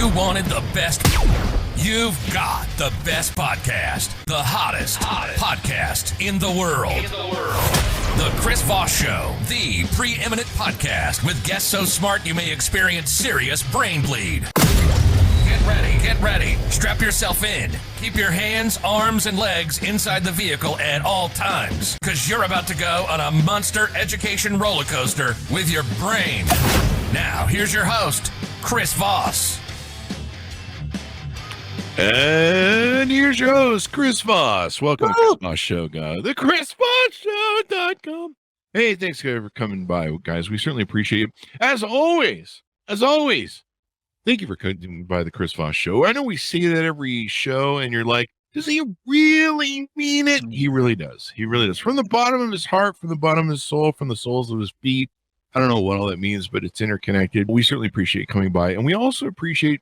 You wanted the best. You've got the best podcast. The hottest podcast in the world. The Chris Voss Show, the preeminent podcast with guests so smart you may experience serious brain bleed. Get ready. Strap yourself in. Keep your hands, arms, and legs inside the vehicle at all times, because you're about to go on a monster education roller coaster with your brain. Now, here's your host, Chris Voss. And here's your host, Chris Voss. Welcome to the Chris Voss Show, guys. The ChrisVossShow.com. Hey, thanks for coming by, guys. We certainly appreciate it. As always, thank you for coming by the Chris Voss Show. I know we say that every show, and you're like, does he really mean it? He really does. He really does. From the bottom of his heart, from the bottom of his soul, from the soles of his feet. I don't know what all that means, but it's interconnected. We certainly appreciate coming by. And we also appreciate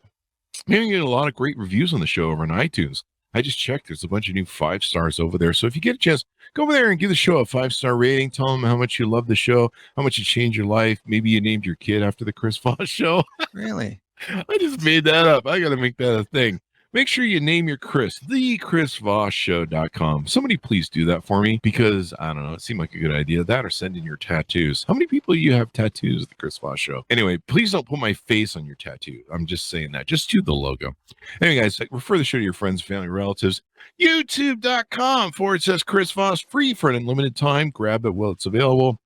maybe getting a lot of great reviews on the show over on iTunes. I just checked. There's a bunch of new 5 stars over there. So if you get a chance, go over there and give the show a 5-star rating. Tell them how much you love the show, how much it changed your life. Maybe you named your kid after the Chris Voss Show. Really? I just made that up. I got to make that a thing. Make sure you name your Chris, the ChrisVossShow.com. Somebody please do that for me, because, I don't know, it seemed like a good idea. That or send in your tattoos. How many people you have tattoos at the Chris Voss Show? Anyway, please don't put my face on your tattoo. I'm just saying that. Just do the logo. Anyway, guys, refer the show to your friends, family, relatives. YouTube.com/Chris Voss. Free for an unlimited time. Grab it while it's available.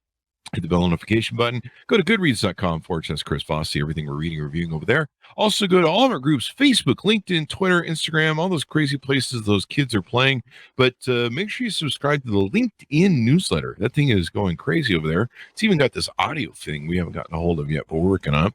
Hit the bell notification button. Go to goodreads.com/Chris Voss. See everything we're reading and reviewing over there. Also go to all of our groups, Facebook, LinkedIn, Twitter, Instagram, all those crazy places those kids are playing. But make sure you subscribe to the LinkedIn newsletter. That thing is going crazy over there. It's even got this audio thing we haven't gotten a hold of yet, but we're working on it,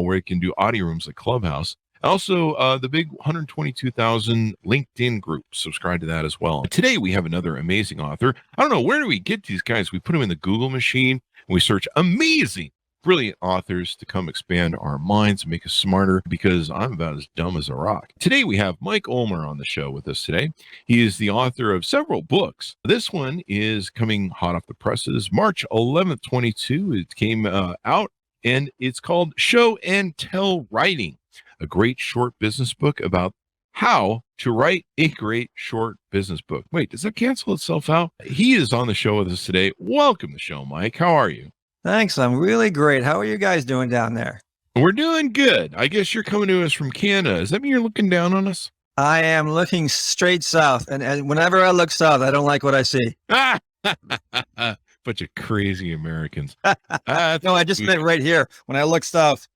where you can do audio rooms like Clubhouse. Also, the big 122,000 LinkedIn group. Subscribe to that as well. Today, we have another amazing author. I don't know, where do we get these guys? We put them in the Google machine, and we search amazing, brilliant authors to come expand our minds and make us smarter, because I'm about as dumb as a rock. Today, we have Mike Ulmer on the show with us today. He is the author of several books. This one is coming hot off the presses, March 11th, 22. It came out, and it's called Show and Tell Writing, a great short business book about how to write a great short business book. Wait, does that cancel itself out? He is on the show with us today. Welcome to the show, Mike. How are you? Thanks. I'm really great. How are you guys doing down there? We're doing good. I guess you're coming to us from Canada. Does that mean you're looking down on us? I am looking straight south. And whenever I look south, I don't like what I see. Bunch of crazy Americans. No, I just meant right here. When I look south,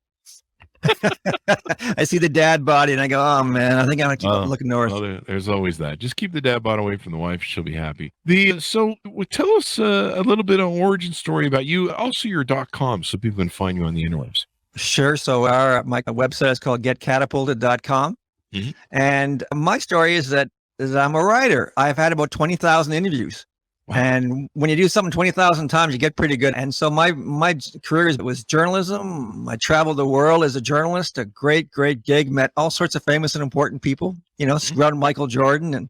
I see the dad body and I go, oh man, I think I'm gonna keep looking north. Well, there's always that. Just keep the dad bod away from the wife. She'll be happy. So tell us a little bit of origin story about you. Also your .com, so people can find you on the interwebs. Sure. So my website is called getcatapulted.com. Mm-hmm. And my story is that I'm a writer. I've had about 20,000 interviews. Wow. And when you do something 20,000 times, you get pretty good. And so my career was journalism. I traveled the world as a journalist, a great gig, met all sorts of famous and important people, around Michael Jordan and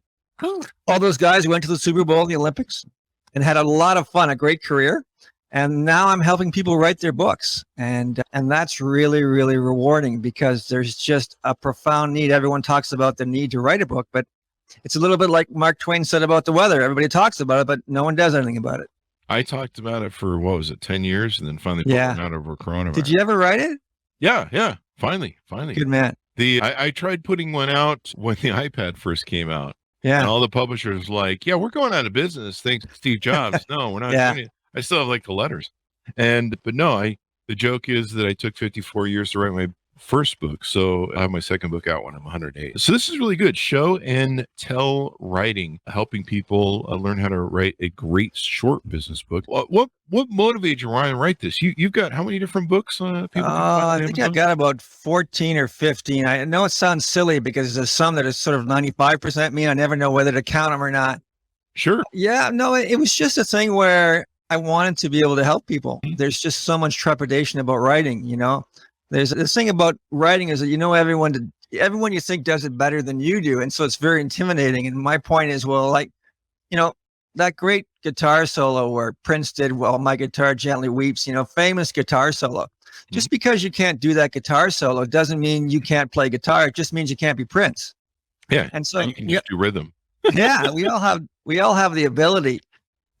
all those guys who went to the Super Bowl and the Olympics, and had a lot of fun, a great career. And now I'm helping people write their books. And that's really, really rewarding, because there's just a profound need. Everyone talks about the need to write a book, but it's a little bit like Mark Twain said about the weather. Everybody talks about it, but no one does anything about it. I talked about it for, 10 years, and then finally put it out over coronavirus. Did you ever write it? Yeah. Finally. Good man. I tried putting one out when the iPad first came out. Yeah. And all the publishers like, we're going out of business thanks to Steve Jobs. No, we're not doing it. I still have the letters. But no, the joke is that I took 54 years to write my first book. So I have my second book out when I'm 108. So this is really good. Show and tell writing, helping people learn how to write a great short business book. What motivated you, Ryan, to write this? You've got how many different books? I think I've got about 14 or 15. I know it sounds silly because there's some that is sort of 95% me. I never know whether to count them or not. Sure. Yeah, no, it was just a thing where I wanted to be able to help people. There's just so much trepidation about writing, There's this thing about writing is that everyone you think does it better than you do. And so it's very intimidating. And my point is, that great guitar solo where Prince did, "Well, My Guitar Gently Weeps," famous guitar solo. Just because you can't do that guitar solo doesn't mean you can't play guitar. It just means you can't be Prince. Yeah. And so you can just do rhythm. yeah, we all have the ability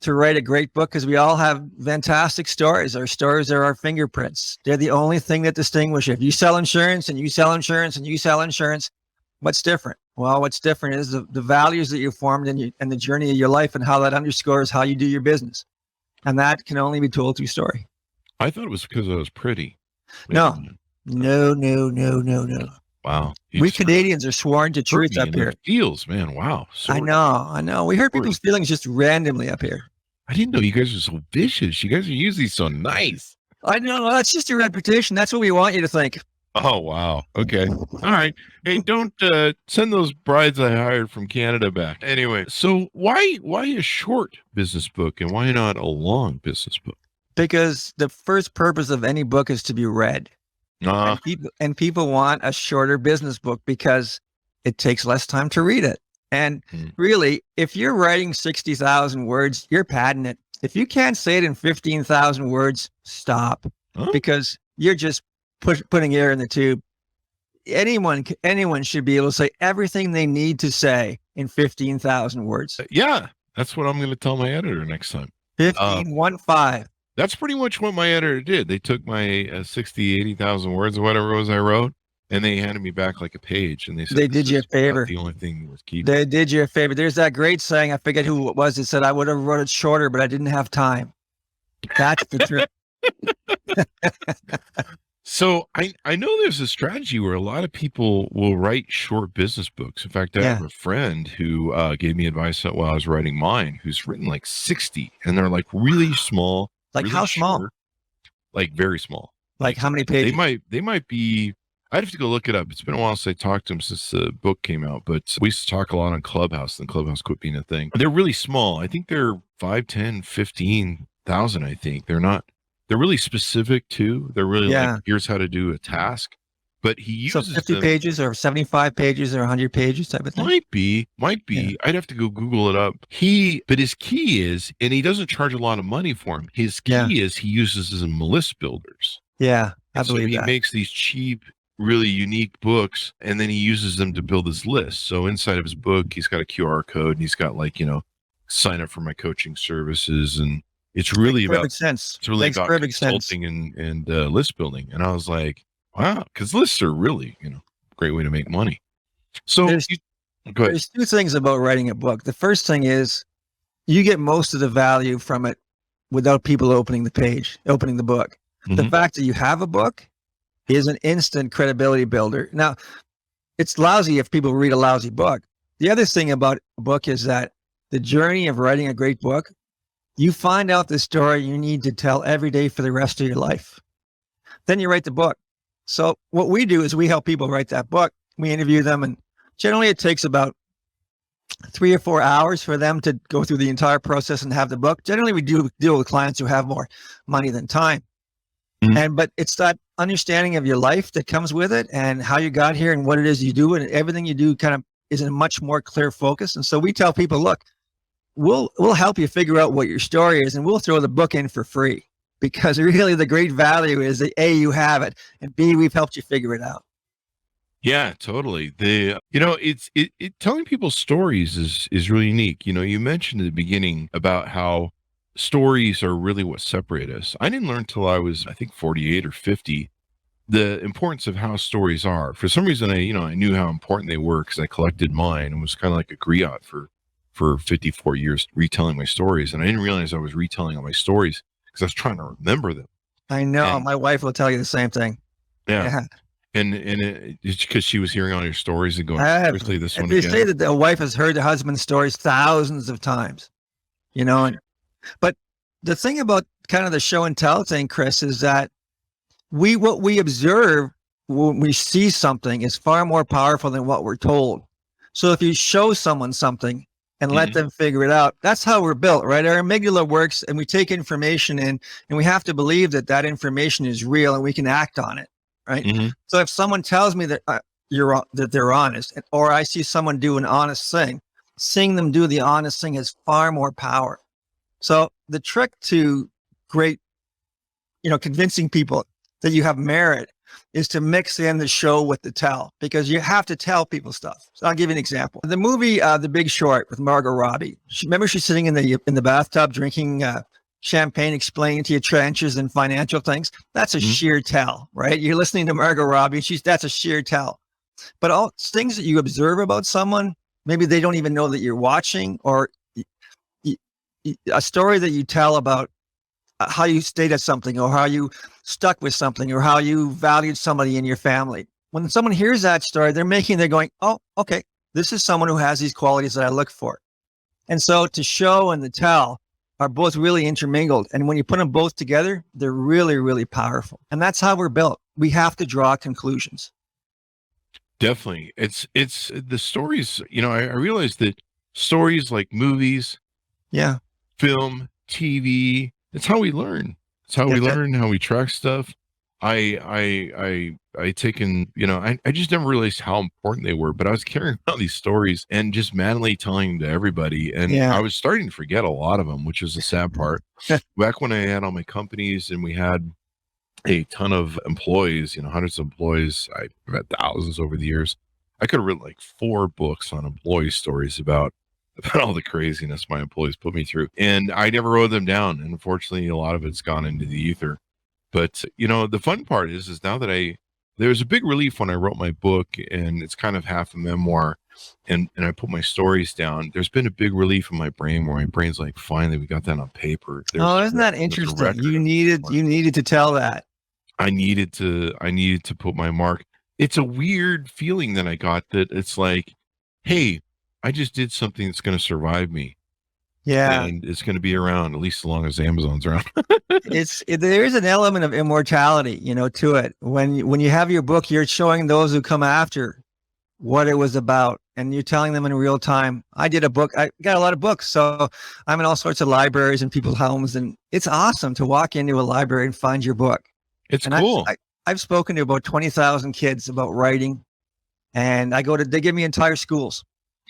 to write a great book because we all have fantastic stories. Our stories are our fingerprints. They're the only thing that distinguish. If you sell insurance and you sell insurance and you sell insurance, what's different? Well, what's different is the values that you formed and the journey of your life and how that underscores how you do your business. And that can only be told through story. I thought it was because I was pretty. No. Wow. We Canadians are sworn to truth up here. Feels, man. Wow. I know. We hurt people's feelings just randomly up here. I didn't know you guys were so vicious. You guys are usually so nice. I know. That's just your reputation. That's what we want you to think. Oh, wow. Okay. All right. Hey, don't send those brides I hired from Canada back. Anyway, so why a short business book and why not a long business book? Because the first purpose of any book is to be read. And people want a shorter business book because it takes less time to read it. And really, if you're writing 60,000 words, you're padding it. If you can't say it in 15,000 words, stop, because you're just putting air in the tube. Anyone should be able to say everything they need to say in 15,000 words. Yeah, that's what I'm going to tell my editor next time. 15. That's pretty much what my editor did. They took my 60, 80,000 words or whatever it was I wrote, and they handed me back like a page, and they said, they did you a favor. The only thing was keep. They did you a favor. There's that great saying, I forget who it was, that said, I would have wrote it shorter, but I didn't have time. That's the truth. So I know there's a strategy where a lot of people will write short business books. In fact, I have a friend who gave me advice while I was writing mine, who's written like 60, and they're like really small. Like really how small? short, like very small. Like how many pages? They might be. I'd have to go look it up. It's been a while since I talked to him since the book came out, but we used to talk a lot on Clubhouse, and Clubhouse quit being a thing. They're really small. I think they're 5, 10, 15,000. I think they're not. They're really specific too. They're really like, here's how to do a task. But he uses 50 pages or 75 pages or 100 pages type of thing. Might be. Yeah. I'd have to go Google it up. But his key is, and he doesn't charge a lot of money for him. His key is he uses them list builders. Yeah, I believe he makes these cheap, really unique books, and then he uses them to build his list. So inside of his book, he's got a QR code, and he's got like, sign up for my coaching services, and it's really about sense. It's really about consulting and list building. And I was like, wow, because lists are really, a great way to make money. So there's 2 things about writing a book. The first thing is you get most of the value from it without people opening the book. The fact that you have a book is an instant credibility builder. Now, it's lousy if people read a lousy book. The other thing about a book is that the journey of writing a great book, you find out the story you need to tell every day for the rest of your life. Then you write the book. So what we do is we help people write that book. We interview them, and generally it takes about 3 or 4 hours for them to go through the entire process and have the book. Generally, we do deal with clients who have more money than time. But it's that understanding of your life that comes with it and how you got here and what it is you do, and everything you do kind of is in a much more clear focus. And so we tell people, look, we'll help you figure out what your story is, and we'll throw the book in for free, because really the great value is that A, you have it, and B, we've helped you figure it out. Yeah, totally. It's telling people stories is really unique. You mentioned at the beginning about how stories are really what separate us. I didn't learn till I was, I think, 48 or 50, the importance of how stories are. For some reason, I knew how important they were because I collected mine and was kind of like a griot for 54 years retelling my stories. And I didn't realize I was retelling all my stories because I was trying to remember them. I know. My wife will tell you the same thing. Yeah. And it's because she was hearing all your stories and going, seriously, this one again. They say that the wife has heard the husband's stories thousands of times, but the thing about kind of the show and tell thing, Chris, is that what we observe when we see something is far more powerful than what we're told. So if you show someone something and let them figure it out, that's how we're built, right? Our amygdala works, and we take information in, and we have to believe that information is real and we can act on it, right? So if someone tells me that that they're honest, or I see someone do an honest thing, seeing them do the honest thing has far more power. So the trick to great, convincing people that you have merit is to mix in the show with the tell, because you have to tell people stuff. So I'll give you an example. The movie, The Big Short with Margot Robbie. Remember she's sitting in the bathtub drinking champagne, explaining to you trenches and financial things. That's a sheer tell, right? You're listening to Margot Robbie. That's a sheer tell. But all things that you observe about someone, maybe they don't even know that you're watching, or a story that you tell about how you stayed at something, or how you stuck with something, or how you valued somebody in your family. When someone hears that story, they're going, oh, okay, this is someone who has these qualities that I look for. And so to show and the tell are both really intermingled. And when you put them both together, they're really, really powerful. And that's how we're built. We have to draw conclusions. Definitely. It's the stories, I realize that stories like movies, film, TV, it's how we learn. It's how we learn, how we track stuff. I just never realized how important they were, but I was carrying out these stories and just madly telling them to everybody. And I was starting to forget a lot of them, which was the sad part. Back when I had all my companies and we had a ton of employees, hundreds of employees, I've had thousands over the years. I could have written like 4 books on employee stories about all the craziness my employees put me through. And I never wrote them down. And unfortunately, a lot of it's gone into the ether. But, the fun part is now that there was a big relief when I wrote my book, and it's kind of half a memoir, and I put my stories down. There's been a big relief in my brain where my brain's like, finally, we got that on paper. Isn't that interesting? You needed to tell that. I needed to put my mark. It's a weird feeling that I got, that it's like, hey, I just did something that's going to survive me. Yeah. And it's going to be around at least as long as Amazon's around. There is an element of immortality, to it. When you have your book, you're showing those who come after what it was about, and you're telling them in real time. I did a book. I got a lot of books, so I'm in all sorts of libraries and people's homes, and it's awesome to walk into a library and find your book. It's cool. I've spoken to about 20,000 kids about writing, and they give me entire schools.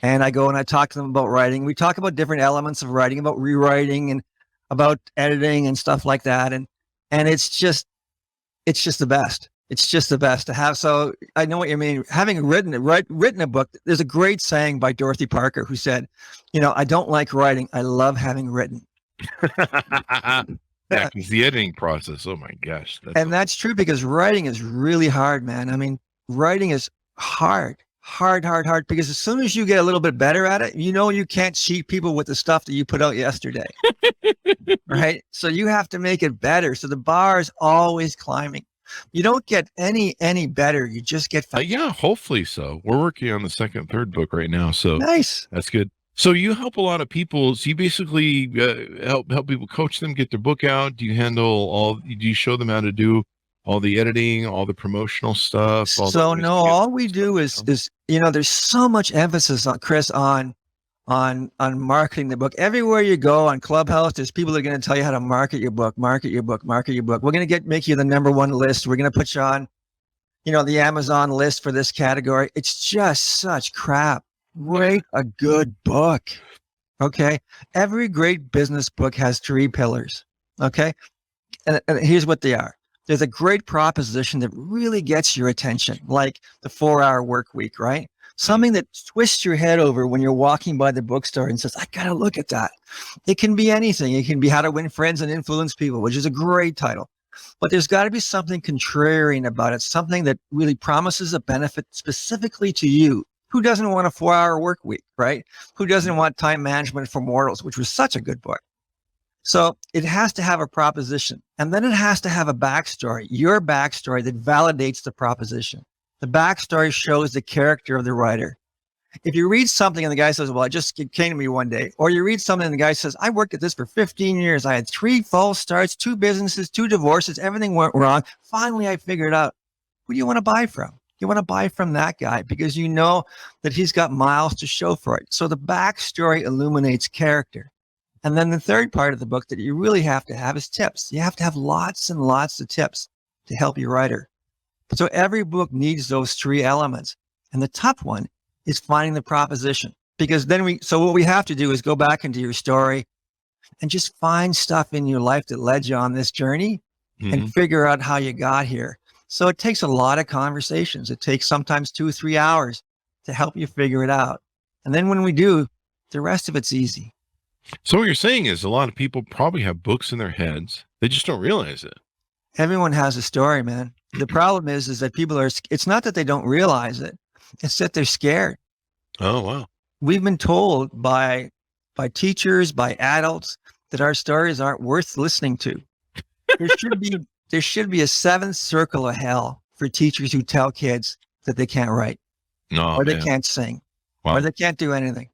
And I go and I talk to them about writing. We talk about different elements of writing, about rewriting and about editing and stuff like that. And it's just the best. It's just the best to have. So I know what you mean. Having written a book, there's a great saying by Dorothy Parker who said, I don't like writing. I love having written. Yeah, because the editing process, oh my gosh. That's true, because writing is really hard, man. I mean, writing is hard, because as soon as you get a little bit better at it, you can't cheat people with the stuff that you put out yesterday. Right? So you have to make it better. So the bar is always climbing. You don't get any better. You just get yeah, hopefully so. We're working on the second, third book right now. So nice. That's good. So you help a lot of people. So you basically help people, coach them, get their book out. Do you show them how to do all the editing, all the promotional stuff? All we do is there's so much emphasis on Chris on marketing the book. Everywhere you go on Clubhouse, there's people that are going to tell you how to market your book. We're going to make you the #1 list. We're going to put you on, the Amazon list for this category. It's just such crap. Write a good book. Okay. Every great business book has 3 pillars. Okay. And here's what they are. There's a great proposition that really gets your attention, like the 4-hour work week, right? Something that twists your head over when you're walking by the bookstore and says, I got to look at that. It can be anything. It can be How to Win Friends and Influence People, which is a great title. But there's got to be something contrarian about it, something that really promises a benefit specifically to you. Who doesn't want a 4-hour work week, right? Who doesn't want Time Management for Mortals, which was such a good book? So it has to have a proposition, and then it has to have a backstory, your backstory that validates the proposition. The backstory shows the character of the writer. If you read something and the guy says, well, it came to me one day, or you read something and the guy says, I worked at this for 15 years. I had 3 false starts, 2 businesses, 2 divorces, everything went wrong. Finally, I figured out, who do you want to buy from? You want to buy from that guy because you know that he's got miles to show for it. So the backstory illuminates character. And then the third part of the book that you really have to have is tips. You have to have lots and lots of tips to help your writer. So every book needs those 3 elements. And the tough one is finding the proposition, because so what we have to do is go back into your story and just find stuff in your life that led you on this journey and figure out how you got here. So it takes a lot of conversations. It takes sometimes 2 or 3 hours to help you figure it out. And then when we do, the rest of it's easy. So what you're saying is a lot of people probably have books in their heads. They just don't realize it. Everyone has a story, man. The problem is that people are, it's not that they don't realize it. It's that they're scared. Oh, wow. We've been told by teachers, by adults, that our stories aren't worth listening to. There should be a 7th circle of hell for teachers who tell kids that they can't write, or they can't sing, or they can't do anything.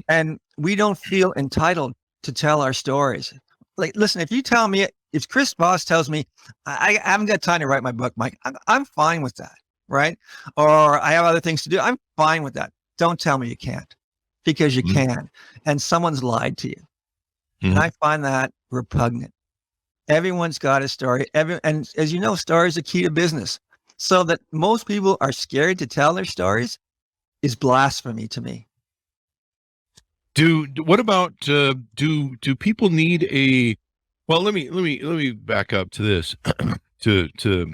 And we don't feel entitled to tell our stories. Like, listen, if Chris Voss tells me, I haven't got time to write my book, Mike, I'm fine with that, right? Or I have other things to do. I'm fine with that. Don't tell me you can't, because you can. And someone's lied to you. And I find that repugnant. Everyone's got a story. And as you know, stories are key to business. So that most people are scared to tell their stories is blasphemy to me. What about do people need a? Well, let me back up to this to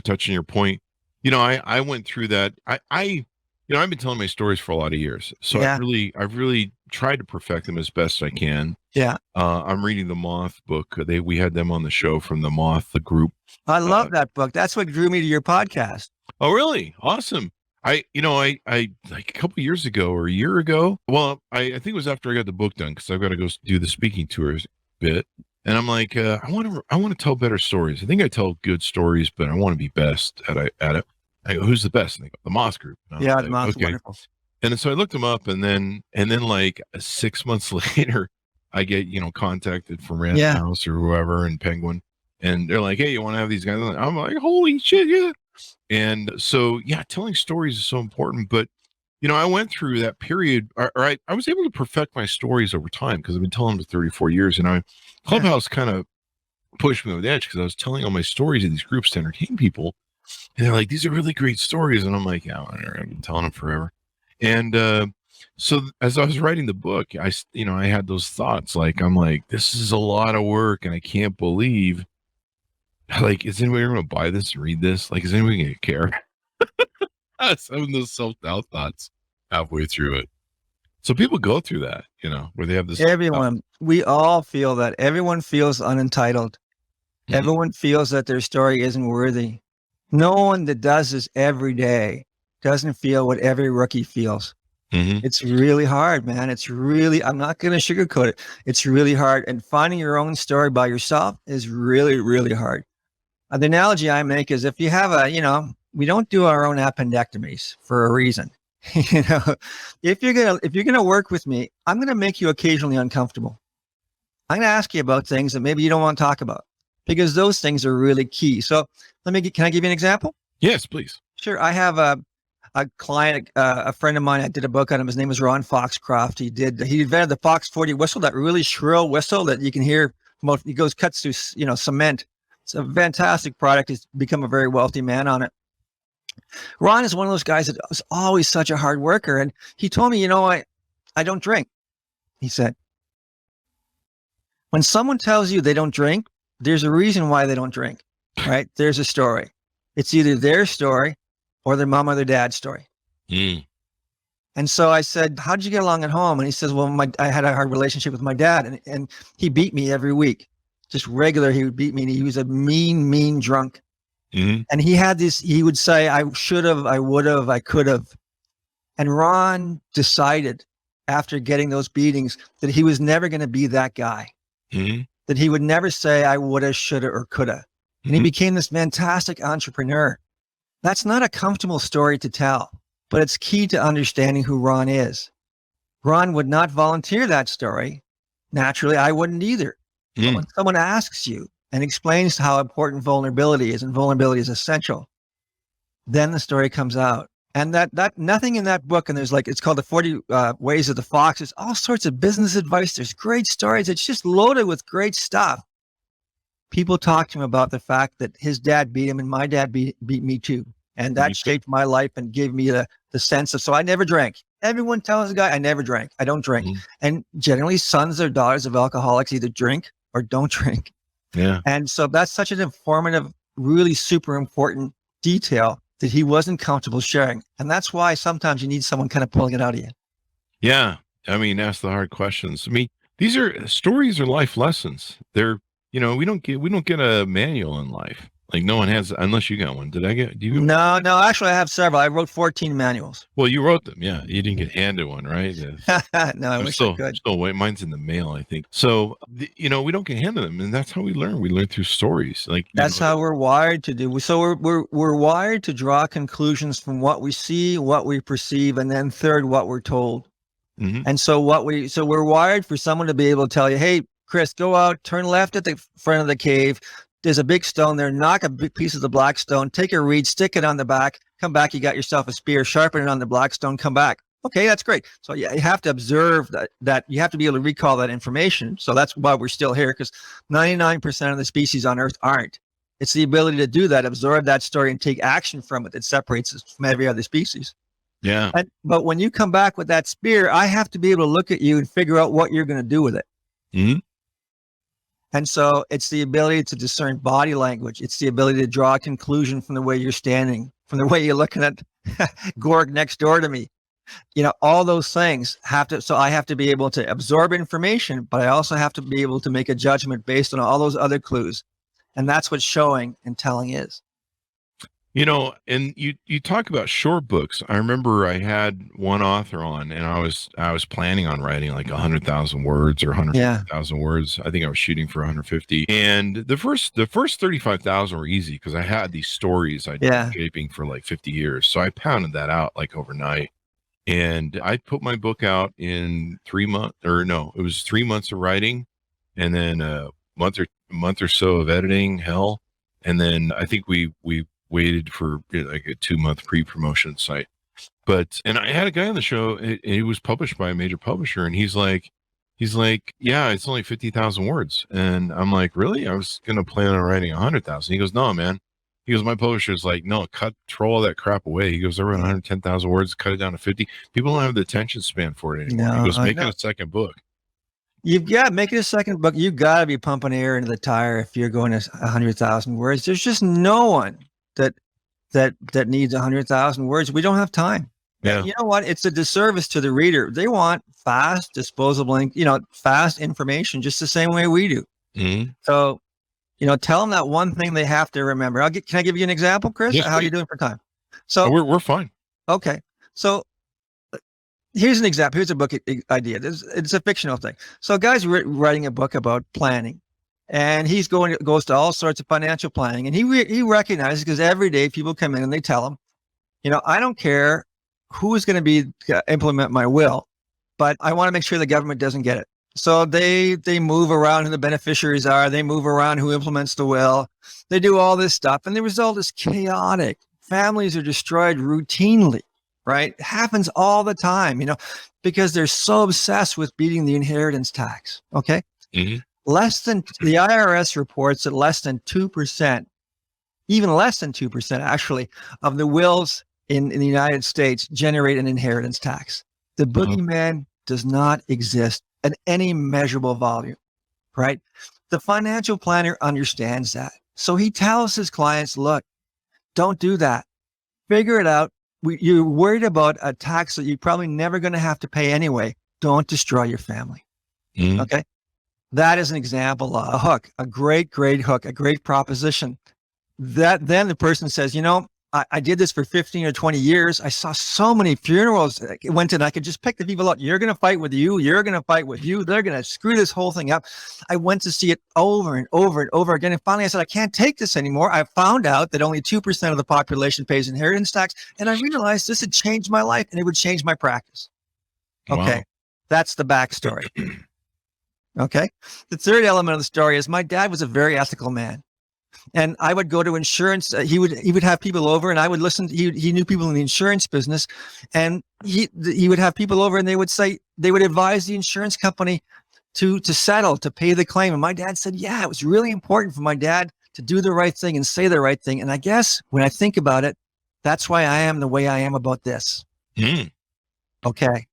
touch on your point. You know, I went through that. I've been telling my stories for a lot of years, so I've really tried to perfect them as best I can. Yeah. I'm reading the Moth book. We had them on the show from the Moth, the group. I love that book. That's what drew me to your podcast. Oh, really? Awesome. I like a couple years ago or a year ago. Well, I think it was after I got the book done, because I've got to go do the speaking tours bit. And I'm like, I want to tell better stories. I think I tell good stories, but I want to be best at it. I go, who's the best? And they go, the Moth Group. Yeah, the Moth, wonderful. And so I looked them up, and then like 6 months later, I get contacted from Random House or whoever and Penguin, and they're like, hey, you want to have these guys? I'm like, holy shit, yeah. And so telling stories is so important. But I went through that period, or I was able to perfect my stories over time, because I've been telling them for 34 years, and Clubhouse kind of pushed me over the edge, because I was telling all my stories in these groups to entertain people, and they're like, these are really great stories, and I'm like, yeah, I've been telling them forever. And so as I was writing the book, I had those thoughts, like, I'm like, this is a lot of work, and I can't believe, like, is anybody going to buy this and read this? Like, is anybody going to care? I was having those self-doubt thoughts halfway through it. So people go through that, where they have this. Everyone, we all feel that. Everyone feels unentitled. Everyone feels that their story isn't worthy. No one that does this every day doesn't feel what every rookie feels. It's really hard, man. I'm not going to sugarcoat it. It's really hard. And finding your own story by yourself is really, really hard. The analogy I make is, if you have we don't do our own appendectomies for a reason. If you're going to work with me, I'm going to make you occasionally uncomfortable. I'm going to ask you about things that maybe you don't want to talk about, because those things are really key. So can I give you an example? Yes, please. Sure. I have a client, a friend of mine, I did a book on him. His name is Ron Foxcroft. He invented the Fox 40 whistle, that really shrill whistle that you can hear. He cuts through, cement. It's a fantastic product. He's become a very wealthy man on it. Ron is one of those guys that was always such a hard worker. And he told me, I don't drink. He said, when someone tells you they don't drink, there's a reason why they don't drink, right? There's a story. It's either their story or their mom or their dad's story. And so I said, how'd you get along at home? And he says, well, I had a hard relationship with my dad, and he beat me every week. Just regular, he would beat me. And he was a mean drunk. And he had this, he would say, I should have, I would have, I could have. And Ron decided, after getting those beatings, that he was never going to be that guy. That he would never say, I would have, should have, or could have. And he became this fantastic entrepreneur. That's not a comfortable story to tell, but it's key to understanding who Ron is. Ron would not volunteer that story. Naturally, I wouldn't either. But when someone asks you and explains how important vulnerability is, and vulnerability is essential, then the story comes out. And that nothing in that book, and there's it's called the 40 Ways of the Fox. There's all sorts of business advice. There's great stories. It's just loaded with great stuff. People talk to him about the fact that his dad beat him, and my dad beat me too. And that shaped my life and gave me the sense of, so I never drank. Everyone tells a guy, I never drank. I don't drink. And generally sons or daughters of alcoholics either drink or don't drink. Yeah. And so that's such an informative really super important detail that he wasn't comfortable sharing. And that's why sometimes you need someone kind of pulling it out of you. Yeah. I mean, ask the hard questions. I mean, these are stories, are life lessons. They're, we don't get a manual in life. Like no one has, unless you got one. Do you? No, actually I have several. I wrote 14 manuals. Well, you wrote them. Yeah. You didn't get handed one, right? No, I wish I could. Still wait. Mine's in the mail, I think. So, we don't get handed them, and that's how we learn. We learn through stories. Like that's how we're wired to do. So we're wired to draw conclusions from what we see, what we perceive, and then third, what we're told. Mm-hmm. And so we're wired for someone to be able to tell you, hey, Chris, go out, turn left at the front of the cave. There's a big stone there. Knock a big piece of the black stone, take a reed, stick it on the back, come back. You got yourself a spear, sharpen it on the black stone, come back. Okay, that's great. So you have to observe that you have to be able to recall that information. So that's why we're still here, because 99% of the species on Earth aren't. It's the ability to do that, absorb that story and take action from it that separates us from every other species. Yeah. But when you come back with that spear, I have to be able to look at you and figure out what you're going to do with it. Mm-hmm. And so it's the ability to discern body language. It's the ability to draw a conclusion from the way you're standing, from the way you're looking at Gorg next door to me. All those things so I have to be able to absorb information, but I also have to be able to make a judgment based on all those other clues. And that's what showing and telling is. And you talk about short books. I remember I had one author on, and I was planning on writing like 100,000 words or 150,000 words. I think I was shooting for 150. And the first 35,000 were easy because I had these stories I'd been shaping for like 50 years. So I pounded that out like overnight. And I put my book out in 3 months, it was 3 months of writing, and then a month or so of editing, hell. And then I think we waited for like a 2-month pre-promotion site. And I had a guy on the show, and he was published by a major publisher, and he's like, yeah, it's only 50,000 words. And I'm like, really? I was going to plan on writing 100,000. He goes, no, man. He goes, my publisher's like, no, throw all that crap away. He goes, I wrote 110,000 words, cut it down to 50. People don't have the attention span for it anymore. He goes, make it a second book. You've got to make it a second book. You've got to be pumping air into the tire if you're going to 100,000 words. There's just no one that needs 100,000 words. We don't have time. Yeah. You know what? It's a disservice to the reader. They want fast, disposable, fast information, just the same way we do. Mm-hmm. So, tell them that one thing they have to remember. Can I give you an example, Chris? Yes, How are you doing for time? So we're fine. Okay. So here's an example. Here's a book idea. It's a fictional thing. So a guy's writing a book about planning. And he's goes to all sorts of financial planning, and he recognizes, because every day people come in and they tell him, I don't care who's going to implement my will, but I want to make sure the government doesn't get it. So they move around who the beneficiaries are. They move around who implements the will. They do all this stuff, and the result is chaotic. Families are destroyed routinely, right? It happens all the time, because they're so obsessed with beating the inheritance tax. Okay. Mm-hmm. The IRS reports that less than 2%, even less than 2% actually, of the wills in the United States generate an inheritance tax. The boogeyman does not exist at any measurable volume, right? The financial planner understands that. So he tells his clients, look, don't do that. Figure it out. You're worried about a tax that you're probably never going to have to pay anyway. Don't destroy your family. Mm-hmm. Okay. That is an example, a hook, a great hook, a great proposition. That then the person says, I did this for 15 or 20 years. I saw so many funerals. I could just pick the people out. You're going to fight with you. You're going to fight with you. They're going to screw this whole thing up. I went to see it over and over and over again. And finally I said, I can't take this anymore. I found out that only 2% of the population pays inheritance tax. And I realized this had changed my life and it would change my practice. Okay. Wow. That's the backstory. Okay. The third element of the story is my dad was a very ethical man. And I would go to insurance. He would have people over, and I would listen. He knew people in the insurance business, and he would have people over, and they would advise the insurance company to settle, to pay the claim. And my dad said, yeah, it was really important for my dad to do the right thing and say the right thing. And I guess when I think about it, that's why I am the way I am about this. Mm. Okay.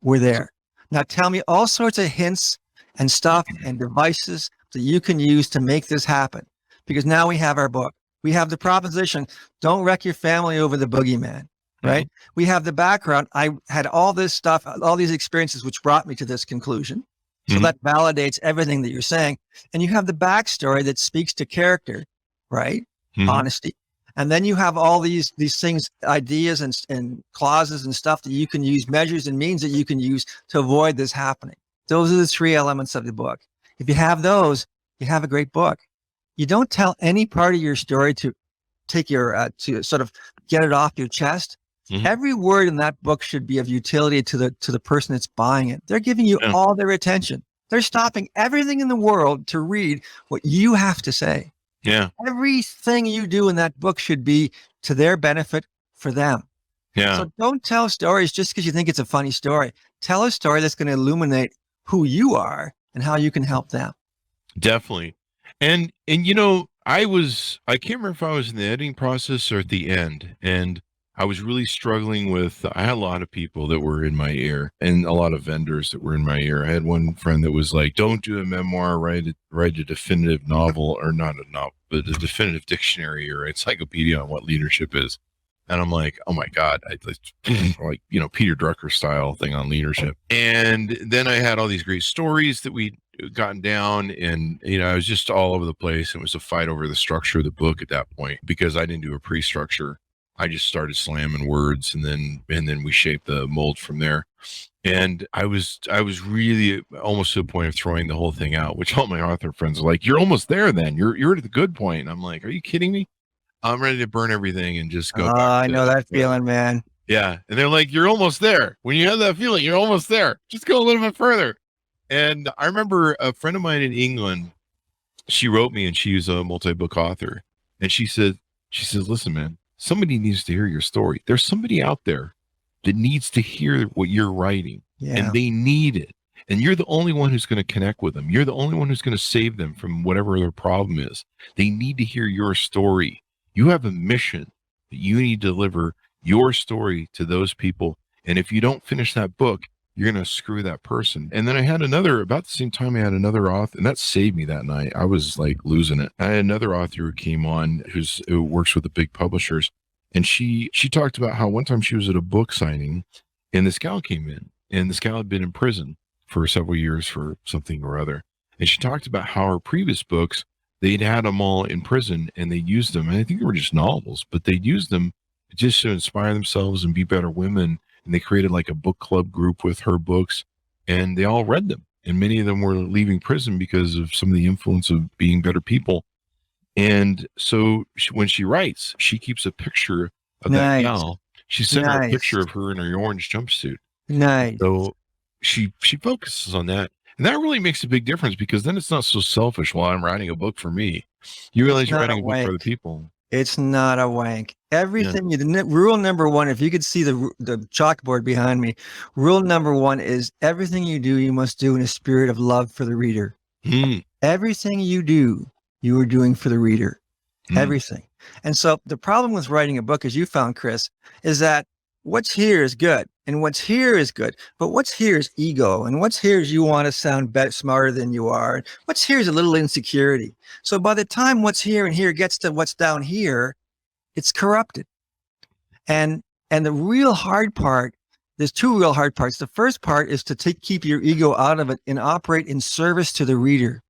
We're there. Now tell me all sorts of hints and stuff and devices that you can use to make this happen. Because now we have our book. We have the proposition, don't wreck your family over the boogeyman, right? We have the background. I had all this stuff, all these experiences, which brought me to this conclusion. So that validates everything that you're saying. And you have the backstory that speaks to character, right? Honesty. And then you have all these things, ideas and clauses and stuff that you can use, measures and means that you can use to avoid this happening. Those are the 3 elements of the book. If you have those, you have a great book. You don't tell any part of your story to take your, to sort of get it off your chest. Every word in that book should be of utility to the person that's buying it. They're giving you all their attention. They're stopping everything in the world to read what you have to say. Yeah. Everything you do in that book should be to their benefit for them. Yeah. So don't tell stories just because you think it's a funny story. Tell a story that's going to illuminate who you are and how you can help them. Definitely. And I can't remember if I was in the editing process or at the end, and I was really struggling with, I had a lot of people that were in my ear and a lot of vendors that were in my ear. I had one friend that was like, don't do a memoir, write a definitive novel, or not a novel, but a definitive dictionary or encyclopedia on what leadership is. And I'm like, oh my God, like, Peter Drucker style thing on leadership. And then I had all these great stories that we'd gotten down, and, I was just all over the place. It was a fight over the structure of the book at that point because I didn't do a pre-structure. I just started slamming words, and then we shaped the mold from there. And I was really almost to the point of throwing the whole thing out, which all my author friends are like, you're almost there then. You're at the good point. And I'm like, are you kidding me? I'm ready to burn everything and just go. I know that feeling, man. Yeah. And they're like, you're almost there. When you have that feeling, you're almost there. Just go a little bit further. And I remember a friend of mine in England, she wrote me, and she was a multi-book author. And she says, listen, man, somebody needs to hear your story. There's somebody out there that needs to hear what you're writing, and they need it. And you're the only one who's going to connect with them. You're the only one who's going to save them from whatever their problem is. They need to hear your story. You have a mission that you need to deliver your story to those people. And if you don't finish that book, you're going to screw that person. And then I had about the same time, I had another author, and that saved me that night. I was like losing it. I had another author who came on who works with the big publishers. And she talked about how one time she was at a book signing, and this gal came in, and this gal had been in prison for several years for something or other. And she talked about how her previous books, they'd had them all in prison, and they used them. And I think they were just novels, but they used them just to inspire themselves and be better women. And they created like a book club group with her books, and they all read them. And many of them were leaving prison because of some of the influence of being better people. And so when she writes, she keeps a picture of that gal. She sent her a picture of her in her orange jumpsuit. Nice. So she focuses on that. And that really makes a big difference, because then it's not so selfish. While I'm writing a book for me, you realize you're writing a book for other people. It's not a wank. Everything rule number one, if you could see the chalkboard behind me, rule number one is everything you do, you must do in a spirit of love for the reader. Everything you do, you are doing for the reader. Everything. And so the problem with writing a book, as you found, Chris, is that what's here is good, and what's here is good, but what's here is ego, and what's here is you want to sound better, smarter than you are. And what's here is a little insecurity. So by the time what's here and here gets to what's down here, it's corrupted. And the real hard part, there's 2 real hard parts. The first part is to keep your ego out of it and operate in service to the reader.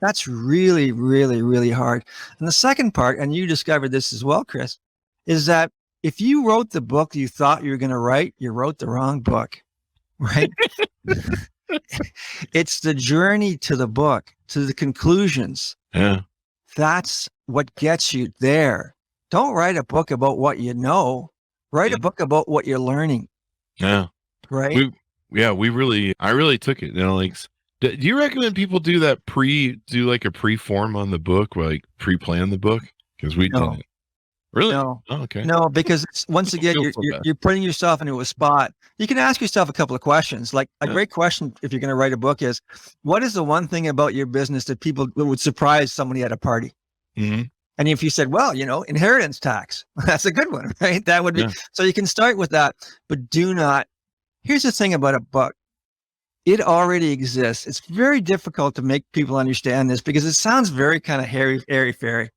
That's really, really, really hard. And the second part, and you discovered this as well, Chris, is that if you wrote the book you thought you were going to write, you wrote the wrong book, right? It's the journey to the book, to the conclusions. Yeah. That's what gets you there. Don't write a book about what you know. Write a book about what you're learning. Yeah. Right? I really took it. Do you recommend people do like a pre-form on the book, like pre-plan the book? Because we didn't. Really? No. Oh, okay. No, because once again, you're putting yourself into a spot. You can ask yourself a couple of questions. Like a great question, if you're going to write a book, is what is the one thing about your business that would surprise somebody at a party? And if you said, well, inheritance tax, that's a good one, right? That would be, so you can start with that, but here's the thing about a book. It already exists. It's very difficult to make people understand this because it sounds very kind of airy-fairy.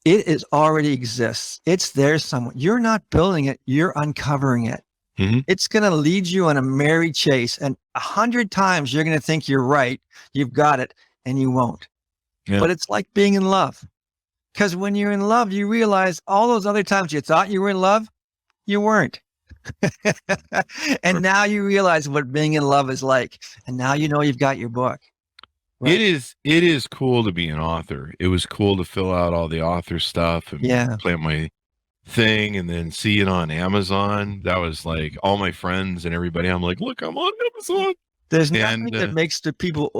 it is already exists. It's there somewhere. You're not building it. You're uncovering it. Mm-hmm. It's going to lead you on a merry chase. And 100 times you're going to think you're right. You've got it, and you won't. Yeah. But it's like being in love. Because when you're in love, you realize all those other times you thought you were in love, you weren't. And now you realize what being in love is like. And now you know you've got your book. Right? It is cool to be an author. It was cool to fill out all the author stuff and plant my thing and then see it on Amazon. That was like all my friends and everybody. I'm like, look, I'm on Amazon. There's nothing that makes the people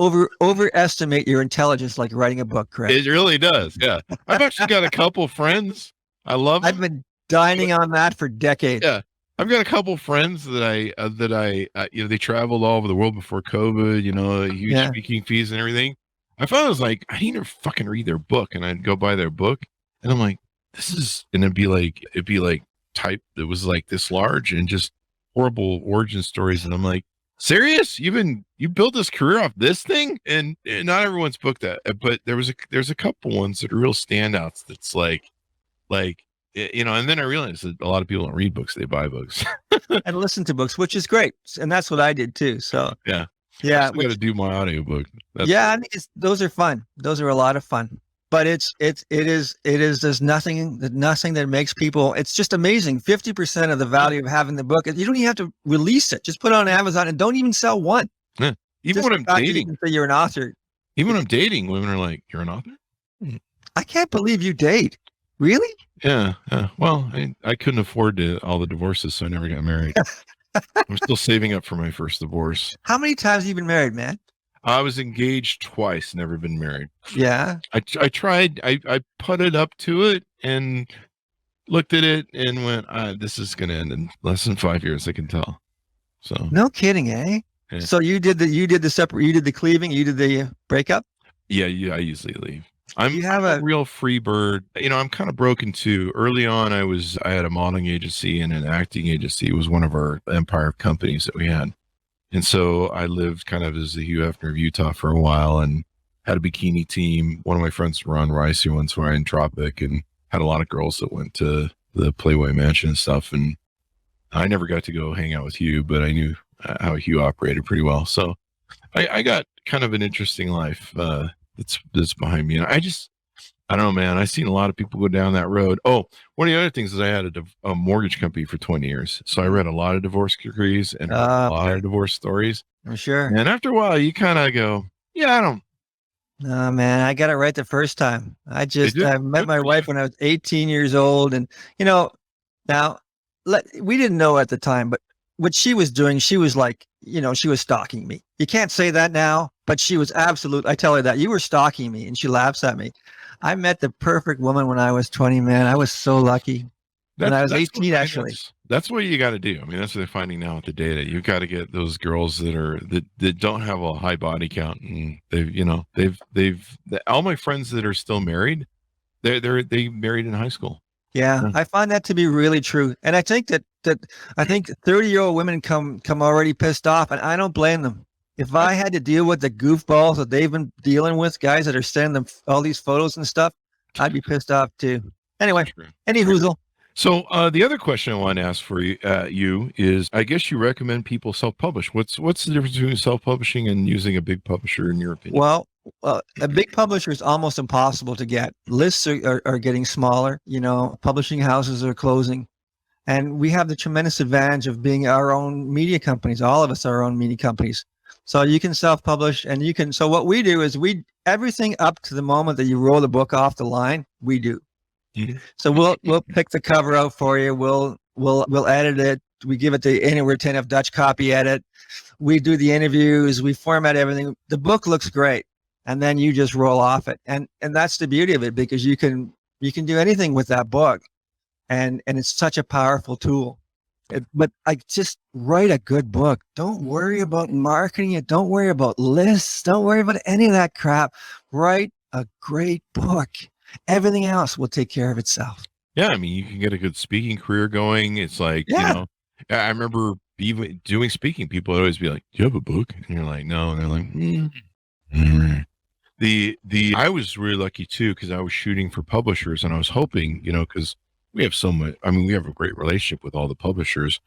overestimate your intelligence like writing a book, Chris. It really does. Yeah. I've actually got a couple friends. I love them. I've been dining on that for decades. Yeah. I've got a couple friends that I they traveled all over the world before COVID, huge speaking fees and everything. I found I was like, I need to fucking read their book, and I'd go buy their book, and I'm like, it'd be like type that was like this large and just horrible origin stories, and I'm like, serious? You built this career off this thing? And not everyone's booked that, but there's a couple ones that are real standouts. That's like. And then I realized that a lot of people don't read books; they buy books and listen to books, which is great. And that's what I did too. So yeah. I got to do my audiobook. I think those are fun. Those are a lot of fun. But it is. There's nothing that makes people. It's just amazing. 50% of the value of having the book. You don't even have to release it. Just put it on Amazon and don't even sell one. Yeah. Even when I'm dating, you say you're an author. Even when I'm dating, women are like, "You're an author?" I can't believe you date. Really? Yeah. Well, I couldn't afford all the divorces, so I never got married. I'm still saving up for my first divorce. How many times have you been married, man? I was engaged twice, never been married. Yeah. I tried. I putted up to it and looked at it and went, "This is going to end in less than 5 years. I can tell." So. No kidding, eh? Yeah. So you did the cleaving, you did the breakup. Yeah. I usually leave. I'm a real free bird. I'm kind of broken too. Early on, I had a modeling agency and an acting agency. It was one of our empire companies that we had. And so I lived kind of as the Hugh Hefner of Utah for a while and had a bikini team. One of my friends, Ron Rice, who once were in Tropic, and had a lot of girls that went to the Playboy Mansion and stuff. And I never got to go hang out with Hugh, but I knew how Hugh operated pretty well. So I got kind of an interesting life. That's behind me. And I don't know, man. I've seen a lot of people go down that road. Oh, one of the other things is I had a mortgage company for 20 years. So I read a lot of divorce decrees and a lot of divorce stories. I'm sure. And after a while, you kind of go, yeah, I don't. No, man, I got it right the first time. I met my wife when I was 18 years old. And, now we didn't know at the time, but what she was doing, she was like, she was stalking me. You can't say that now, but she was I tell her that you were stalking me, and she laughs at me. I met the perfect woman when I was 20, man. I was so lucky. When I was 18, actually. That's what you got to do. I mean, that's what they're finding now with the data. You've got to get those girls that don't have a high body count, and they've all my friends that are still married, they married in high school. Yeah, I find that to be really true. And I think that 30-year-old women come already pissed off, and I don't blame them. If I had to deal with the goofballs that they've been dealing with, guys that are sending them all these photos and stuff, I'd be pissed off too. Anyway, any hoozle. So the other question I want to ask for you is, I guess you recommend people self-publish. What's the difference between self-publishing and using a big publisher, in your opinion? Well, a big publisher is almost impossible to get. Lists are getting smaller. Publishing houses are closing. And we have the tremendous advantage of being our own media companies. All of us are our own media companies. So you can self-publish, and so what we do is everything up to the moment that you roll the book off the line, we do. Mm-hmm. So we'll pick the cover out for you. We'll edit it. We give it the anywhere 10 of Dutch copy edit. We do the interviews. We format everything. The book looks great. And then you just roll off it. And that's the beauty of it, because you can do anything with that book. And it's such a powerful tool. But I just write a good book. Don't worry about marketing it. Don't worry about lists. Don't worry about any of that crap. Write a great book. Everything else will take care of itself. Yeah, I mean, you can get a good speaking career going. It's like, I remember even doing speaking, people would always be like, "Do you have a book?" And you're like, "No." And they're like, I was really lucky too, because I was shooting for publishers, and I was hoping, because we have so much. I mean, we have a great relationship with all the publishers.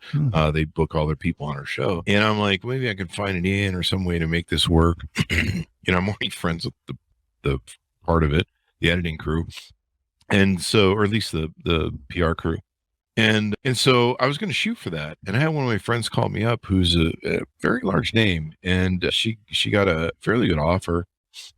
They book all their people on our show, and I'm like, maybe I can find an in or some way to make this work. I'm already friends with the part of it, the editing crew, and so, or at least the PR crew. And so I was going to shoot for that. And I had one of my friends call me up, who's a very large name. And she got a fairly good offer.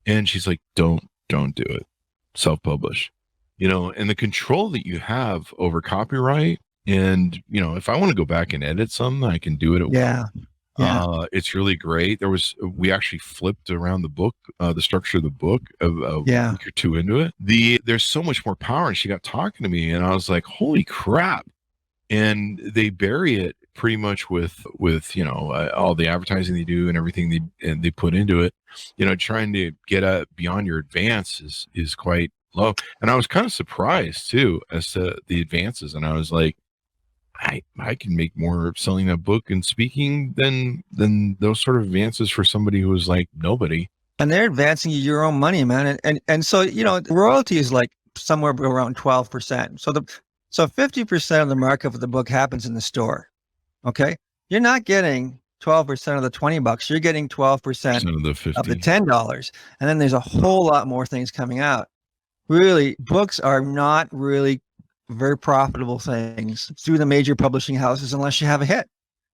And she's like, don't do it. Self-publish, and the control that you have over copyright. And, if I want to go back and edit something, I can do it. Yeah. It's really great. We actually flipped around the book, the structure of the book a week or two into it. There's so much more power. And she got talking to me and I was like, holy crap. And they bury it pretty much with all the advertising they do and everything they put into it. Trying to get beyond your advance is quite low. And I was kind of surprised too as to the advances. And I was like, I can make more selling that book and speaking than those sort of advances for somebody who was like nobody. And they're advancing you your own money, man. And so, royalty is like somewhere around 12%. So 50% of the markup of the book happens in the store. Okay. You're not getting 12% of the $20. You're getting 12% of the $10. And then there's a whole lot more things coming out. Really, books are not really very profitable things through the major publishing houses unless you have a hit.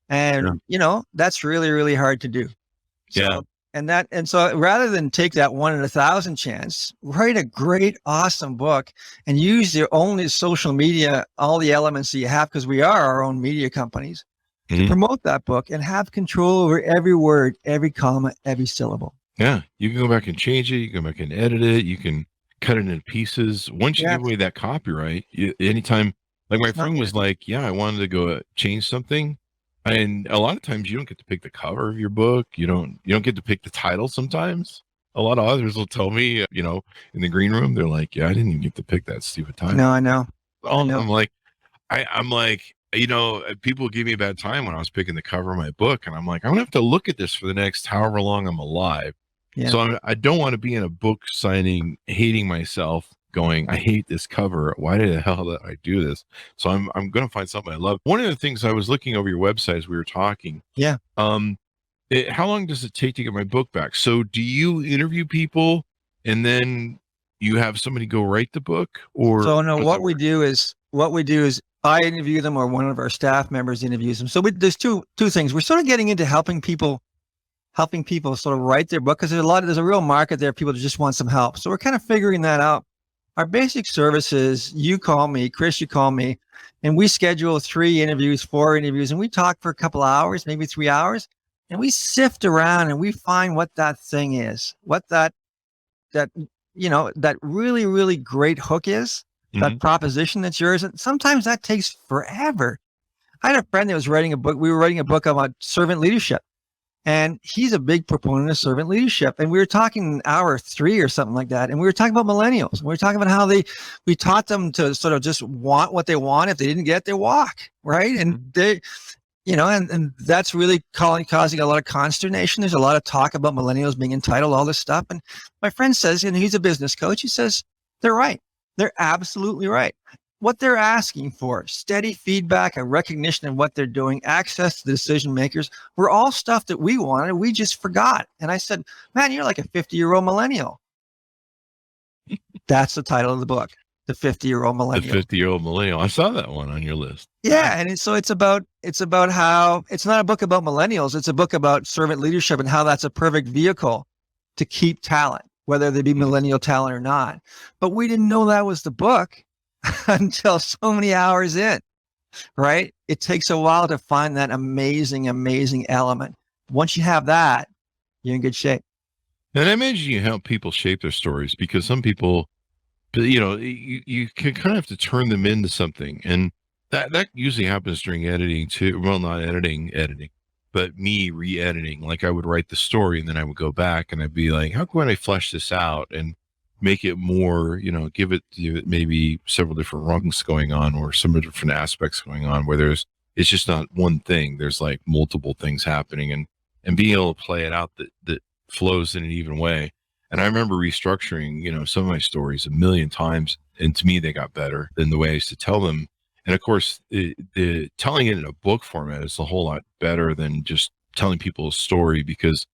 And, that's really, really hard to do. So, and so rather than take that 1 in 1,000 chance, write a great, awesome book and use your only social media, all the elements that you have, because we are our own media companies, to promote that book and have control over every word, every comma, every syllable. Yeah. You can go back and change it. You can go back and edit it. You can cut it into pieces. Once you give away that copyright, anytime, like my friend was like, I wanted to go change something. And a lot of times you don't get to pick the cover of your book. You don't get to pick the title. Sometimes a lot of authors will tell me, in the green room, they're like, I didn't even get to pick that stupid title. No, I know. I'm like, people give me a bad time when I was picking the cover of my book. And I'm like, I'm going to have to look at this for the next however long I'm alive. Yeah. So I don't want to be in a book signing, hating myself, going, I hate this cover. Why the hell did I do this? So I'm going to find something I love. One of the things I was looking over your website as we were talking. Yeah. How long does it take to get my book back? So do you interview people and then you have somebody go write the book? Or so no, what we do is I interview them or one of our staff members interviews them. So there's two things. We're sort of getting into helping people sort of write their book, because there's a real market there. People just want some help. So we're kind of figuring that out. Our basic service is you call me, Chris, you call me, and we schedule 3 interviews, 4 interviews, and we talk for a couple hours, maybe 3 hours, and we sift around and we find what that thing is, what that really, really great hook is, that proposition that's yours. And sometimes that takes forever. I had a friend that was writing a book. We were writing a book about servant leadership. And he's a big proponent of servant leadership. And we were talking hour 3 or something like that. And we were talking about millennials. We were talking about how we taught them to sort of just want what they want. If they didn't get it, they walk, right? And they, and that's really causing a lot of consternation. There's a lot of talk about millennials being entitled, all this stuff. And my friend says, and he's a business coach, he says, they're right. They're absolutely right. What they're asking for, steady feedback, a recognition of what they're doing, access to the decision makers, were all stuff that we wanted. We just forgot. And I said, man, you're like a 50-year-old millennial. That's the title of the book, The 50-Year-Old Millennial. The 50-Year-Old Millennial. I saw that one on your list. Yeah. And so it's about how it's not a book about millennials. It's a book about servant leadership and how that's a perfect vehicle to keep talent, whether they be millennial talent or not. But we didn't know that was the book until so many hours in, right? It takes a while to find that amazing, amazing element. Once you have that, you're in good shape. And I imagine you help people shape their stories, because some people, you can kind of have to turn them into something. And that usually happens during editing too. Well, not editing, but me re-editing. Like I would write the story and then I would go back and I'd be like, how can I flesh this out and make it more, give it maybe several different rungs going on, or some different aspects going on, where it's just not one thing. There's like multiple things happening, and being able to play it out that flows in an even way. And I remember restructuring, some of my stories a million times. And to me, they got better than the way I used to tell them. And of course, the telling it in a book format is a whole lot better than just telling people a story, because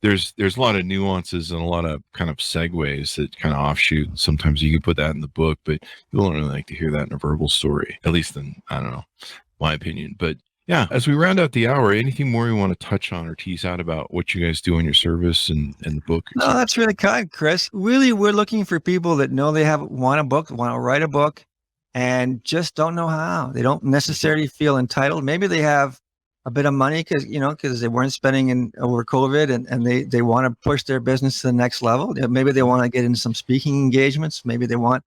there's a lot of nuances and a lot of kind of segues that kind of offshoot. Sometimes you can put that in the book, but people don't really like to hear that in a verbal story, at least in, I don't know, my opinion. But yeah, as we round out the hour, anything more you want to touch on or tease out about what you guys do in your service and the book? No, that's really kind, Chris. Really, we're looking for people that know they want a book, want to write a book, and just don't know how. They don't necessarily feel entitled. Maybe they have a bit of money because they weren't spending over COVID, and they want to push their business to the next level. Maybe they want to get into some speaking engagements. Maybe they want.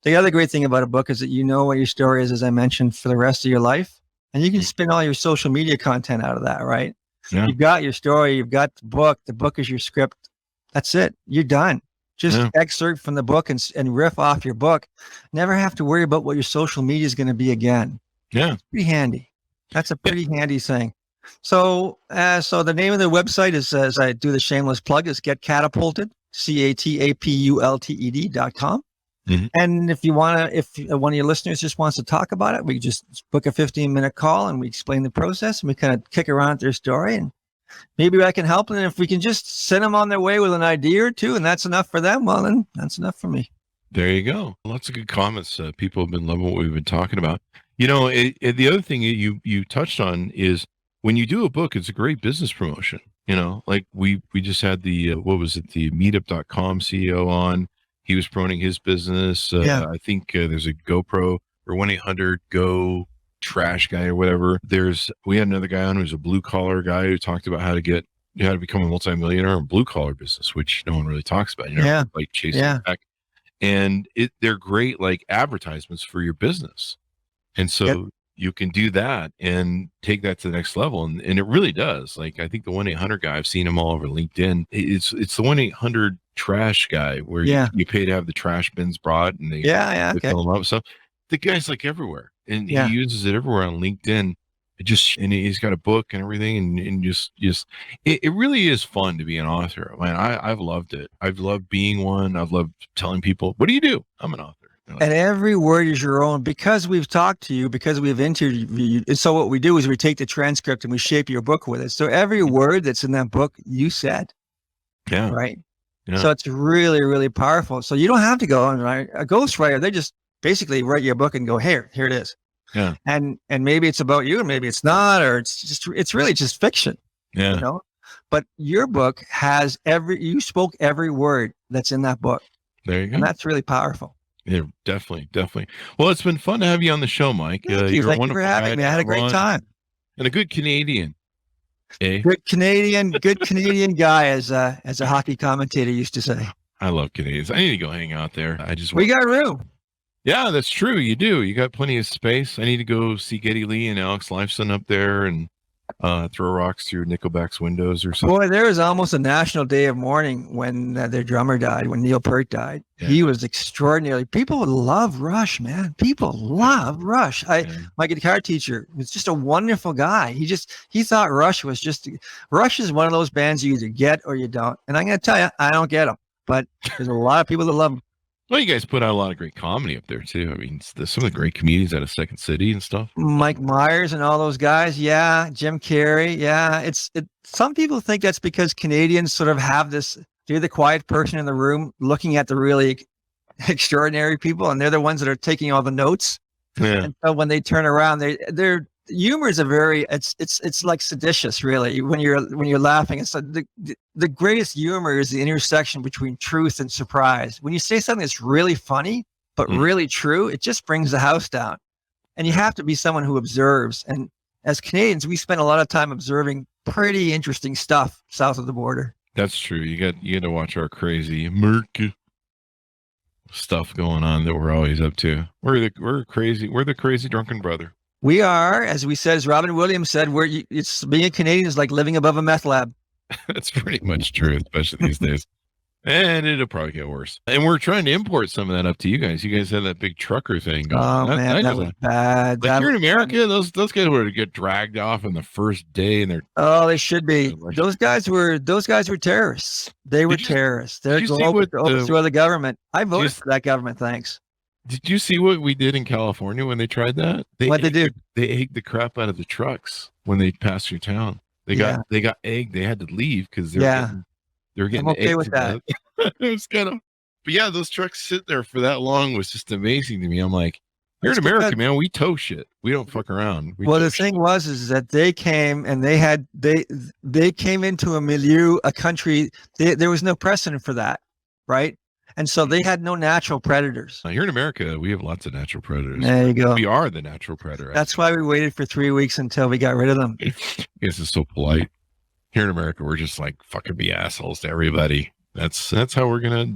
The other great thing about a book is that you know what your story is, as I mentioned, for the rest of your life, and you can spin all your social media content out of that, right? Yeah. You've got your story, you've got the book. The book is your script. That's it. You're done. Just excerpt from the book and riff off your book. Never have to worry about what your social media is going to be again. Yeah. It's pretty handy. That's a pretty handy thing. So the name of the website is, as I do the shameless plug, is Get Catapulted, CATAPULTED.com. Mm-hmm. And if one of your listeners just wants to talk about it, we just book a 15-minute call and we explain the process and we kind of kick around their story, and maybe I can help them. And if we can just send them on their way with an idea or two, and that's enough for them, well, then that's enough for me. There you go. Lots of good comments. People have been loving what we've been talking about. The other thing you touched on is when you do a book, it's a great business promotion. Like we just had the meetup.com CEO on. He was promoting his business. I think there's a GoPro or 1-800-GO trash guy or whatever. We had another guy on who's a blue collar guy who talked about how to become a multimillionaire in blue collar business, which no one really talks about. Like chasing back. And they're great like advertisements for your business. And so you can do that and take that to the next level. And it really does. Like, I think the 1-800 guy, I've seen him all over LinkedIn. It's the 1-800 trash guy where you pay to have the trash bins brought and they fill them up. So the guy's like everywhere, and he uses it everywhere on LinkedIn. And he's got a book and everything. And just it really is fun to be an author. Man, I've loved it. I've loved being one. I've loved telling people, what do you do? I'm an author. And every word is your own, because we've talked to you, because we've interviewed you. And so what we do is we take the transcript and we shape your book with it. So every word that's in that book, you said. Yeah. Right. Yeah. So it's really, really powerful. So you don't have to go and write a ghostwriter. They just basically write your book and go, here it is. Yeah. And maybe it's about you and maybe it's not, or it's really just fiction. Yeah. But your book has you spoke every word that's in that book. There you go. And that's really powerful. Yeah, definitely. Well, it's been fun to have you on the show, Mike. Thank you for having me. I had a great time. And a good Canadian. Eh? Good Canadian guy, as a hockey commentator used to say. I love Canadians. I need to go hang out there. We got room. Yeah, that's true. You do. You got plenty of space. I need to go see Geddy Lee and Alex Lifeson up there and throw rocks through Nickelback's windows or something. Boy, there was almost a national day of mourning when their drummer died, when Neil Peart died. Yeah. He was extraordinary. People love Rush, man. People love Rush. My guitar teacher was just a wonderful guy. He thought Rush is one of those bands you either get or you don't. And I'm going to tell you, I don't get them, but there's a lot of people that love them. Well, you guys put out a lot of great comedy up there too. I mean, there's some of the great comedians out of Second City and stuff. Mike Myers and all those guys. Yeah. Jim Carrey. Yeah. Some people think that's because Canadians sort of have this, they're the quiet person in the room looking at the really extraordinary people, and they're the ones that are taking all the notes. Yeah. And so when they turn around, their humor is it's like seditious, really. When you're laughing, it's like the greatest humor is the intersection between truth and surprise. When you say something that's really funny but really true, it just brings the house down. And you have to be someone who observes. And as Canadians, we spend a lot of time observing pretty interesting stuff south of the border. That's true. You got to watch our crazy murky stuff going on that we're always up to. We're the crazy drunken brother. We are, as we said, as Robin Williams said, it's being a Canadian is like living above a meth lab. That's pretty much true, especially these days. And it'll probably get worse. And we're trying to import some of that up to you guys. You guys had that big trucker thing going. Oh man, that was bad. Like here in America, those guys were to get dragged off on the first day, and they should be. Those guys were terrorists. They were terrorists. They're going to overthrow the government. I voted for that government. Thanks. Did you see what we did in California when they tried that? What'd they do? They egged the crap out of the trucks when they passed through town. They got egged. They had to leave because they were getting. I'm okay with that. It was kind of, but yeah, those trucks sit there for that long was just amazing to me. I'm like, here in America, man, we tow shit. We don't fuck around. Well, the thing was that they came and they came into a milieu, a country. There was no precedent for that, right? And so they had no natural predators. Here in America, we have lots of natural predators. There you go. We are the natural predator. That's why we waited for 3 weeks until we got rid of them. I guess it's so polite. Here in America, we're just like fucking be assholes to everybody. That's how we're gonna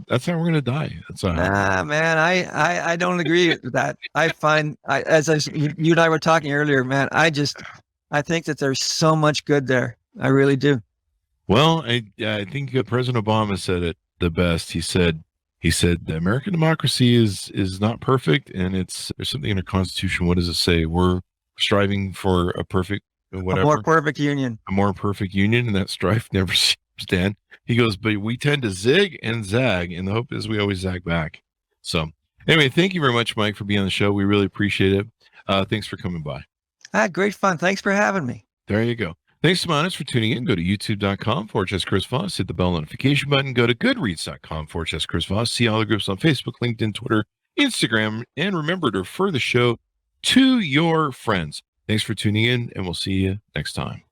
die. Man, I don't agree with that. I find you and I were talking earlier, man. I think that there's so much good there. I really do. Well, I think President Obama said it the best. He said the American democracy is not perfect, and there's something in our Constitution. What does it say? We're striving for a more perfect union, and that strife never seems to end. He goes, but we tend to zig and zag, and the hope is we always zag back. So anyway, thank you very much, Mike, for being on the show. We really appreciate it. Thanks for coming by. Great fun. Thanks for having me. There you go. Thanks to my audience for tuning in. Go to youtube.com/Chris Voss. Hit the bell notification button. Go to goodreads.com/Chris Voss. See all the groups on Facebook, LinkedIn, Twitter, Instagram. And remember to refer the show to your friends. Thanks for tuning in, and we'll see you next time.